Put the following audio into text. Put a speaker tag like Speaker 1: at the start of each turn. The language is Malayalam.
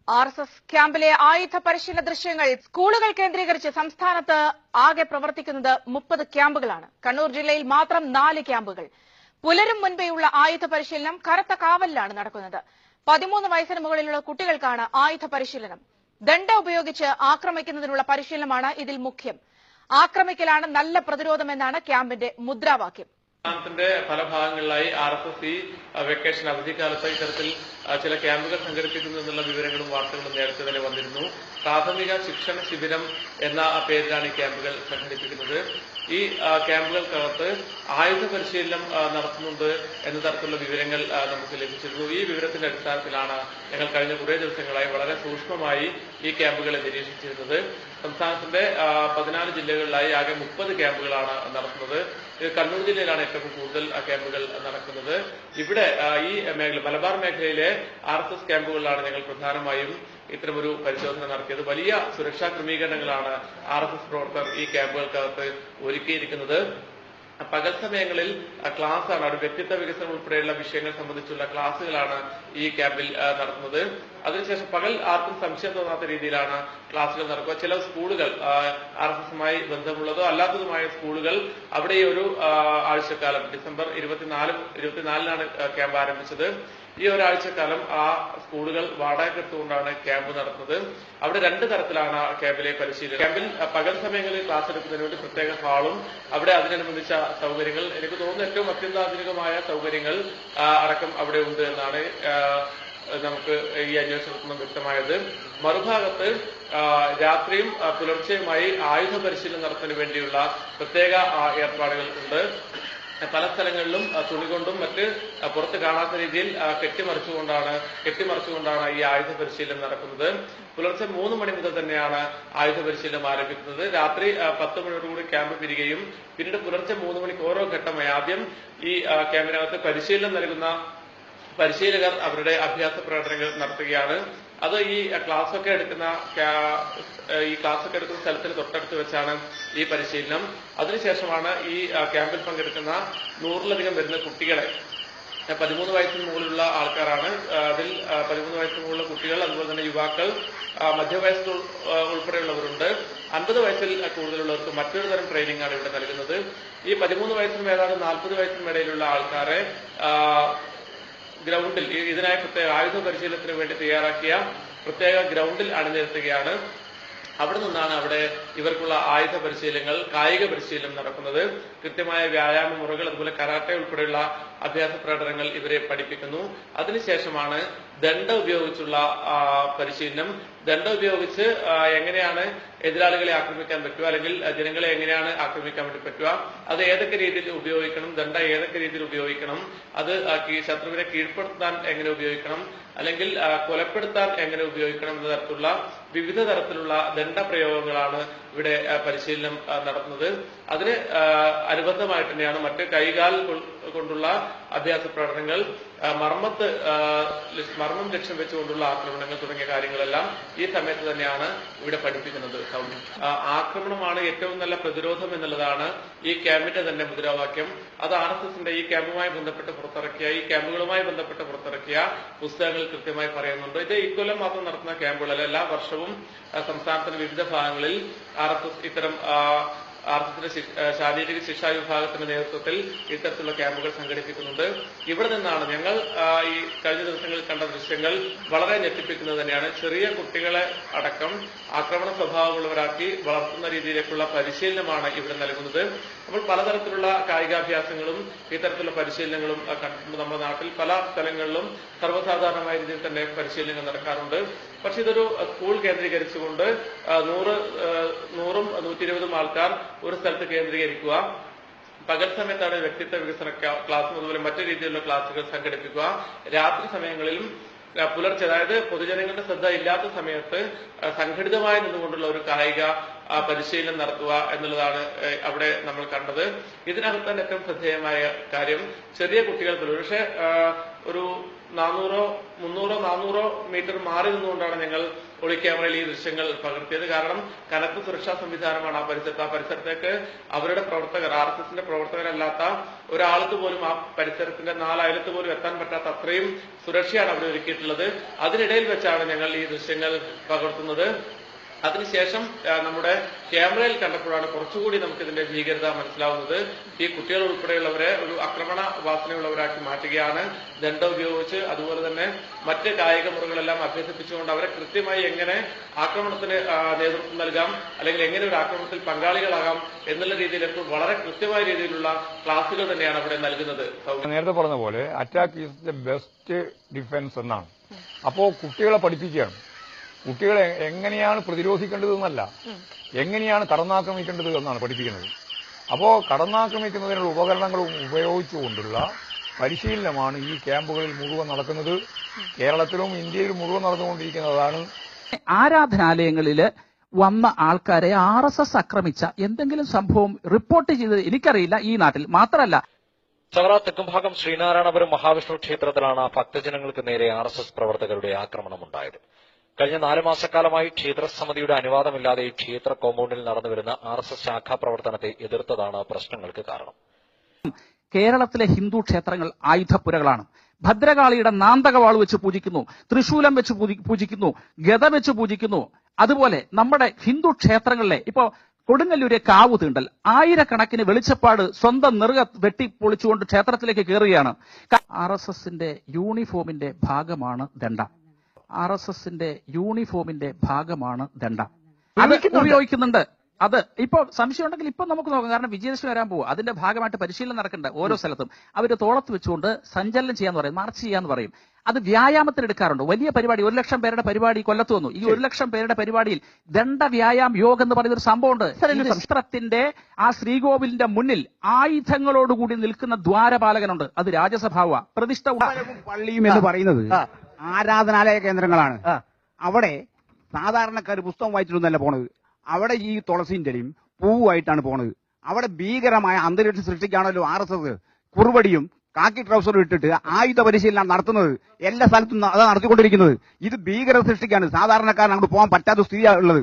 Speaker 1: RSS ക്യാമ്പിലെ ആയുധ പരിശീലന ദൃശ്യങ്ങൾ സ്കൂളുകൾ കേന്ദ്രീകരിച്ച് സംസ്ഥാനത്ത് ആകെ പ്രവർത്തിക്കുന്നത് 30 ക്യാമ്പുകളാണ്. കണ്ണൂർ ജില്ലയിൽ മാത്രം 4 ക്യാമ്പുകൾ. പുലരും മുൻപേയുള്ള ആയുധ പരിശീലനം കനത്ത കാവലിലാണ് നടക്കുന്നത്. 13 വയസ്സിന് മുകളിലുള്ള കുട്ടികൾക്കാണ് ആയുധ പരിശീലനം. ദണ്ഡ ഉപയോഗിച്ച് ആക്രമിക്കുന്നതിനുള്ള പരിശീലനമാണ് ഇതിൽ മുഖ്യം. ആക്രമിക്കലാണ് നല്ല പ്രതിരോധമെന്നാണ് ക്യാമ്പിന്റെ മുദ്രാവാക്യം.
Speaker 2: സംസ്ഥാനത്തിന്റെ പല ഭാഗങ്ങളിലായി RSS ഈ വെക്കേഷൻ അവധിക്കാലത്ത് ഇത്തരത്തിൽ ചില ക്യാമ്പുകൾ സംഘടിപ്പിക്കുന്നു എന്നുള്ള വിവരങ്ങളും വാർത്തകളും നേരത്തെ തന്നെ വന്നിരുന്നു. പ്രാഥമിക ശിക്ഷണ ശിബിരം എന്ന പേരിലാണ് ഈ ക്യാമ്പുകൾ സംഘടിപ്പിക്കുന്നത്. ഈ ക്യാമ്പുകൾക്കകത്ത് ആയുധ പരിശീലനം നടത്തുന്നുണ്ട് എന്ന തരത്തിലുള്ള വിവരങ്ങൾ നമുക്ക് ലഭിച്ചിരുന്നു. ഈ വിവരത്തിന്റെ അടിസ്ഥാനത്തിലാണ് ഞങ്ങൾ കഴിഞ്ഞ കുറേ ദിവസങ്ങളായി വളരെ സൂക്ഷ്മമായി ഈ ക്യാമ്പുകളെ നിരീക്ഷിച്ചിരുന്നത്. സംസ്ഥാനത്തിന്റെ 14 ജില്ലകളിലായി ആകെ 30 ക്യാമ്പുകളാണ് നടത്തുന്നത്. കണ്ണൂർ ജില്ലയിലാണ് ഏറ്റവും കൂടുതൽ ക്യാമ്പുകൾ നടക്കുന്നത്. ഇവിടെ ഈ മലബാർ മേഖലയിലെ RSS ക്യാമ്പുകളിലാണ് ഞങ്ങൾ പ്രധാനമായും ഇത്തരമൊരു പരിശോധന നടത്തിയത്. വലിയ സുരക്ഷാ ക്രമീകരണങ്ങളാണ് RSS പ്രവർത്തകർ ഈ ക്യാമ്പുകൾക്കകത്ത് ഒരുക്കിയിരിക്കുന്നത്. പകൽ സമയങ്ങളിൽ ക്ലാസ്സാണ്, ഒരു വ്യക്തിത്വ വികസനം ഉൾപ്പെടെയുള്ള വിഷയങ്ങൾ സംബന്ധിച്ചുള്ള ക്ലാസ്സുകളാണ് ഈ ക്യാമ്പിൽ നടത്തുന്നത്. അതിനുശേഷം പകൽ ആർക്കും സംശയം തോന്നാത്ത രീതിയിലാണ് ക്ലാസ്സുകൾ നടക്കുക. ചില സ്കൂളുകൾ RSSുമായി ബന്ധമുള്ളതോ അല്ലാത്തതുമായ സ്കൂളുകൾ അവിടെ ഒരു ആഴ്ചക്കാലം ഡിസംബർ 24-നാണ് ക്യാമ്പ് ആരംഭിച്ചത്. ഈ ഒരാഴ്ചക്കാലം ആ സ്കൂളുകൾ വാടകയ്ക്കെടുത്തുകൊണ്ടാണ് ക്യാമ്പ് നടത്തുന്നത്. അവിടെ 2 തരത്തിലാണ് ക്യാമ്പിലെ പരിശീലനം. ക്യാമ്പിൽ പകൽ സമയങ്ങളിൽ ക്ലാസ് എടുക്കുന്നതിന് വേണ്ടി പ്രത്യേക ഹാളും അവിടെ അതിനനുബന്ധിച്ച സൗകര്യങ്ങൾ, എനിക്ക് തോന്നുന്നു ഏറ്റവും അത്യന്താധുനികമായ സൗകര്യങ്ങൾ അടക്കം അവിടെ ഉണ്ട് എന്നാണ് നമുക്ക് ഈ അന്വേഷണത്തിൽ നിന്നും വ്യക്തമായത്. മറുഭാഗത്ത് രാത്രിയും പുലർച്ചെയുമായി ആയുധ പരിശീലനം നടത്തുന്നതിന് വേണ്ടിയുള്ള പ്രത്യേക ഏർപ്പാടുകൾ ഉണ്ട്. പല സ്ഥലങ്ങളിലും തുണി കൊണ്ടും മറ്റ് പുറത്ത് കാണാത്ത രീതിയിൽ കെട്ടിമറിച്ചുകൊണ്ടാണ് ഈ ആയുധ പരിശീലനം നടക്കുന്നത്. പുലർച്ചെ 3 മണി മുതൽ തന്നെയാണ് ആയുധ പരിശീലനം ആരംഭിക്കുന്നത്. രാത്രി 10 മണിയോടുകൂടി ക്യാമ്പ് പിരികയും പിന്നീട് പുലർച്ചെ 3 മണിക്ക് ഓരോ ഘട്ടമായി ആദ്യം ഈ ക്യാമ്പിനകത്ത് പരിശീലനം നൽകുന്ന പരിശീലകർ അവരുടെ അഭ്യാസ പ്രകടനങ്ങൾ നടത്തുകയാണ്. അത് ഈ ക്ലാസ്സൊക്കെ എടുക്കുന്ന സ്ഥലത്തിന് തൊട്ടടുത്ത് വെച്ചാണ് ഈ പരിശീലനം. അതിനുശേഷമാണ് ഈ ക്യാമ്പിൽ പങ്കെടുക്കുന്ന 100-ലധികം വരുന്ന കുട്ടികളെ, 13 വയസ്സിന് മുകളിലുള്ള ആൾക്കാരാണ്. അതിൽ 13 വയസ്സിന് മുകളിലുള്ള കുട്ടികൾ, അതുപോലെ തന്നെ യുവാക്കൾ, മധ്യവയസ്സ് ഉൾപ്പെടെയുള്ളവരുണ്ട്. 50 വയസ്സിൽ കൂടുതലുള്ളവർക്ക് മറ്റൊരു തരം ട്രെയിനിങ് ആണ് ഇവിടെ നൽകുന്നത്. ഈ 13 വയസ്സിനും ഏതാണ്ട് 40 വയസ്സിനും ഇടയിലുള്ള ആൾക്കാരെ ഗ്രൗണ്ടിൽ ഇതിനായി പ്രത്യേക ആയുധ പരിശീലനത്തിന് വേണ്ടി തയ്യാറാക്കിയ പ്രത്യേക ഗ്രൗണ്ടിൽ അണിനിരത്തുകയാണ്. അവിടെ നിന്നാണ് ഇവർക്കുള്ള ആയുധ പരിശീലനങ്ങൾ, കായിക പരിശീലനം നടക്കുന്നത്. കൃത്യമായ വ്യായാമ മുറകൾ, അതുപോലെ കരാട്ടെ ഉൾപ്പെടെയുള്ള അഭ്യാസ പ്രകടനങ്ങൾ ഇവരെ പഠിപ്പിക്കുന്നു. അതിനുശേഷമാണ് ദണ്ഡ ഉപയോഗിച്ചുള്ള പരിശീലനം. ദണ്ഡ ഉപയോഗിച്ച് എങ്ങനെയാണ് എതിരാളികളെ ആക്രമിക്കാൻ പറ്റുക, അല്ലെങ്കിൽ ജനങ്ങളെ എങ്ങനെയാണ് ആക്രമിക്കാൻ വേണ്ടി പറ്റുക, അത് ഏതൊക്കെ രീതിയിൽ ഉപയോഗിക്കണം, ദണ്ഡ ഏതൊക്കെ രീതിയിൽ ഉപയോഗിക്കണം, അത് ശത്രുവിനെ കീഴ്പ്പെടുത്താൻ എങ്ങനെ ഉപയോഗിക്കണം, അല്ലെങ്കിൽ കൊലപ്പെടുത്താൻ എങ്ങനെ ഉപയോഗിക്കണം എന്ന തരത്തിലുള്ള വിവിധ തരത്തിലുള്ള ദണ്ഡപ്രയോഗങ്ങളാണ് ഇവിടെ പരിശീലനം നടത്തുന്നത്. അതിന് അനുബന്ധമായിട്ട് തന്നെയാണ് മറ്റ് കൈകാൽ കൊണ്ടുള്ള അഭ്യാസ പ്രകടനങ്ങൾ, മർമ്മം ലക്ഷ്യം വെച്ചുകൊണ്ടുള്ള ആക്രമണങ്ങൾ തുടങ്ങിയ കാര്യങ്ങളെല്ലാം ഈ സമയത്ത് തന്നെയാണ് ഇവിടെ പഠിപ്പിക്കുന്നത്. ആക്രമണമാണ് ഏറ്റവും നല്ല പ്രതിരോധം എന്നുള്ളതാണ് ഈ ക്യാമ്പിന്റെ തന്നെ മുദ്രാവാക്യം. അത് RSSന്റെ ഈ ക്യാമ്പുമായി ബന്ധപ്പെട്ട് ക്യാമ്പുകളുമായി ബന്ധപ്പെട്ട് പുറത്തിറക്കിയ പുസ്തകങ്ങൾ കൃത്യമായി പറയുന്നുണ്ട്. ഇത് ഇക്കൊല്ലം മാത്രം നടത്തുന്ന ക്യാമ്പുകളല്ല, എല്ലാ വർഷവും സംസ്ഥാനത്തിന്റെ വിവിധ ഭാഗങ്ങളിൽ RSS ഇത്തരം RSSന്റെ ശാരീരിക ശിക്ഷാ വിഭാഗത്തിന്റെ നേതൃത്വത്തിൽ ഇത്തരത്തിലുള്ള ക്യാമ്പുകൾ സംഘടിപ്പിക്കുന്നുണ്ട്. ഇവിടെ നിന്നാണ് ഞങ്ങൾ ഈ കഴിഞ്ഞ ദിവസങ്ങളിൽ കണ്ട ദൃശ്യങ്ങൾ വളരെ ഞെട്ടിപ്പിക്കുന്നത് തന്നെയാണ്. ചെറിയ കുട്ടികളെ അടക്കം ആക്രമണ സ്വഭാവമുള്ളവരാക്കി വളർത്തുന്ന രീതിയിലേക്കുള്ള പരിശീലനമാണ് ഇവിടെ നൽകുന്നത്. അപ്പോൾ പലതരത്തിലുള്ള കായികാഭ്യാസങ്ങളും ഇത്തരത്തിലുള്ള പരിശീലനങ്ങളും നമ്മുടെ നാട്ടിൽ പല സ്ഥലങ്ങളിലും സർവ്വസാധാരണമായ രീതിയിൽ തന്നെ പരിശീലനങ്ങൾ നടക്കാറുണ്ട്. പക്ഷെ ഇതൊരു സ്കൂൾ കേന്ദ്രീകരിച്ചുകൊണ്ട് 100-ഉം 120-ഉം ആൾക്കാർ ഒരു സ്ഥലത്ത് കേന്ദ്രീകരിക്കുക, പകൽ സമയത്താണ് വ്യക്തിത്വ വികസന ക്ലാസ്സും അതുപോലെ മറ്റു രീതിയിലുള്ള ക്ലാസുകൾ സംഘടിപ്പിക്കുക, രാത്രി സമയങ്ങളിലും പുലർച്ചെ, അതായത് പൊതുജനങ്ങളുടെ ശ്രദ്ധ ഇല്ലാത്ത സമയത്ത് സംഘടിതമായി നിന്നുകൊണ്ടുള്ള ഒരു കായിക പരിശീലനം നടത്തുക എന്നുള്ളതാണ് അവിടെ നമ്മൾ കണ്ടത്. ഇതിനകത്ത് തന്നെ ഏറ്റവും ശ്രദ്ധേയമായ കാര്യം, ചെറിയ കുട്ടികൾ, പക്ഷേ ഒരു 300-400 മീറ്റർ മാറി നിന്നുകൊണ്ടാണ് ഞങ്ങൾ ഒളി ക്യാമറയിൽ ഈ ദൃശ്യങ്ങൾ പകർത്തിയത്. കാരണം കനത്ത സുരക്ഷാ സംവിധാനമാണ് ആ പരിസരത്തേക്ക് അവരുടെ പ്രവർത്തകർ, RSSന്റെ പ്രവർത്തകരല്ലാത്ത ഒരാൾക്ക് പോലും ആ പരിസരത്തിന്റെ 4 അയലത്ത് പോലും എത്താൻ പറ്റാത്ത അത്രയും സുരക്ഷയാണ് അവിടെ ഒരുക്കിയിട്ടുള്ളത്. അതിനിടയിൽ വെച്ചാണ് ഞങ്ങൾ ഈ ദൃശ്യങ്ങൾ പകർത്തുന്നത്. അതിനുശേഷം നമ്മുടെ ക്യാമറയിൽ കണ്ടപ്പോഴാണ് കുറച്ചുകൂടി നമുക്കിതിന്റെ ഭീകരത മനസ്സിലാവുന്നത്. ഈ കുട്ടികൾ ഉൾപ്പെടെയുള്ളവരെ ഒരു ആക്രമണ വാസനയുള്ളവരാക്കി മാറ്റുകയാണ്. ദണ്ഡ ഉപയോഗിച്ച് അതുപോലെ തന്നെ മറ്റ് കായിക മുറകളെല്ലാം അഭ്യസിപ്പിച്ചുകൊണ്ട് അവരെ കൃത്യമായി എങ്ങനെ ആക്രമണത്തിന് നേതൃത്വം നൽകാം, അല്ലെങ്കിൽ എങ്ങനെ ഒരു ആക്രമണത്തിൽ പങ്കാളികളാകാം എന്നുള്ള രീതിയിലേക്ക് വളരെ കൃത്യമായ രീതിയിലുള്ള ക്ലാസുകൾ തന്നെയാണ് അവിടെ നൽകുന്നത്.
Speaker 3: നേരത്തെ പറഞ്ഞ പോലെ attack is the best defence എന്നാണ്. അപ്പോ കുട്ടികളെ പഠിപ്പിക്കുകയാണ്. കുട്ടികളെ എങ്ങനെയാണ് പ്രതിരോധിക്കേണ്ടതെന്നല്ല, എങ്ങനെയാണ് കടന്നാക്രമിക്കേണ്ടത് എന്നാണ് പഠിപ്പിക്കുന്നത്. അപ്പോൾ കടന്നാക്രമിക്കുന്നതിനുള്ള ഉപകരണങ്ങളും ഉപയോഗിച്ചുകൊണ്ടുള്ള പരിശീലനമാണ് ഈ ക്യാമ്പുകളിൽ മുഴുവൻ നടക്കുന്നത്. കേരളത്തിലും ഇന്ത്യയിലും മുഴുവൻ നടന്നുകൊണ്ടിരിക്കുന്നതാണ്.
Speaker 4: ആരാധനാലയങ്ങളിൽ വന്ന ആൾക്കാരെ RSS ആക്രമിച്ച എന്തെങ്കിലും സംഭവം റിപ്പോർട്ട് ചെയ്തത് എനിക്കറിയില്ല ഈ നാട്ടിൽ. മാത്രമല്ല,
Speaker 5: ചവറ തെക്കുംഭാഗം ശ്രീനാരായണപുരം മഹാവിഷ്ണു ക്ഷേത്രത്തിലാണ് ഭക്തജനങ്ങൾക്ക് നേരെ RSS പ്രവർത്തകരുടെ ആക്രമണമുണ്ടായത്. കഴിഞ്ഞ 4 മാസക്കാലമായി ക്ഷേത്രസമിതിയുടെ അനുവാദമില്ലാതെ ക്ഷേത്ര കോമ്പൌണ്ടിൽ നടന്നുവരുന്ന RSS ശാഖാ പ്രവർത്തനത്തെ എതിർത്തതാണ് പ്രശ്നങ്ങൾക്ക് കാരണം.
Speaker 4: കേരളത്തിലെ ഹിന്ദു ക്ഷേത്രങ്ങൾ ആയുധപ്പുരകളാണ്. ഭദ്രകാളിയുടെ നാന്തകവാൾ വെച്ച് പൂജിക്കുന്നു, തൃശൂലം വെച്ച് പൂജിക്കുന്നു, ഗദ വെച്ച് പൂജിക്കുന്നു. അതുപോലെ നമ്മുടെ ഹിന്ദു ക്ഷേത്രങ്ങളിലെ ഇപ്പോ കൊടുങ്ങല്ലൂരെ കാവു തീണ്ടൽ, ആയിരക്കണക്കിന് വെളിച്ചപ്പാട് സ്വന്തം നെറുക വെട്ടിപ്പൊളിച്ചുകൊണ്ട് ക്ഷേത്രത്തിലേക്ക് കയറുകയാണ്. RSSന്റെ യൂണിഫോമിന്റെ ഭാഗമാണ് ദണ്ഡ. RSSന്റെ യൂണിഫോമിന്റെ ഭാഗമാണ് ദണ്ഡ. അത് ഉപയോഗിക്കുന്നുണ്ട്. അത് ഇപ്പൊ സംശയം ഉണ്ടെങ്കിൽ ഇപ്പൊ നമുക്ക് നോക്കാം. കാരണം വിജയദശമി വരാൻ പോകും. അതിന്റെ ഭാഗമായിട്ട് പരിശീലനം നടക്കുന്നുണ്ട്. ഓരോ സ്ഥലത്തും അവര് തോളത്ത് വെച്ചുകൊണ്ട് സഞ്ചലനം ചെയ്യാന്ന് പറയും, മാർച്ച് ചെയ്യാന്ന് പറയും. അത് വ്യായാമത്തിന് എടുക്കാറുണ്ട്. വലിയ പരിപാടി 1 ലക്ഷം പേരുടെ പരിപാടി കൊല്ലത്ത് വന്നു. ഈ 1 ലക്ഷം പേരുടെ പരിപാടിയിൽ ദണ്ഡ വ്യായാം യോഗ എന്ന് പറയുന്ന ഒരു സംഭവമുണ്ട്. ക്ഷേത്രത്തിന്റെ ആ ശ്രീകോവിലിന്റെ മുന്നിൽ ആയുധങ്ങളോടുകൂടി നിൽക്കുന്ന ദ്വാരപാലകനുണ്ട്. അത് രാജസഭാവ പ്രതിഷ്ഠ.
Speaker 6: പള്ളിയും എന്ന് പറയുന്നത് ആരാധനാലയ കേന്ദ്രങ്ങളാണ്. അവിടെ സാധാരണക്കാർ പുസ്തകം വായിച്ചിട്ടൊന്നല്ല പോണത്. അവിടെ ഈ തുളസിന്റെയും പൂവുമായിട്ടാണ് പോണത്. അവിടെ ഭീകരമായ അന്തരീക്ഷം സൃഷ്ടിക്കാണല്ലോ RSS കുറുവടിയും കാക്കി ട്രൗസറും ഇട്ടിട്ട് ആയുധ പരിശീലനം നടത്തുന്നത്. എല്ലാ സ്ഥലത്തും അത് നടത്തിക്കൊണ്ടിരിക്കുന്നത്. ഇത് ഭീകരത സൃഷ്ടിക്കാണ്. സാധാരണക്കാരൻ അങ്ങോട്ട് പോകാൻ പറ്റാത്ത സ്ഥിതിയാണ് ഉള്ളത്.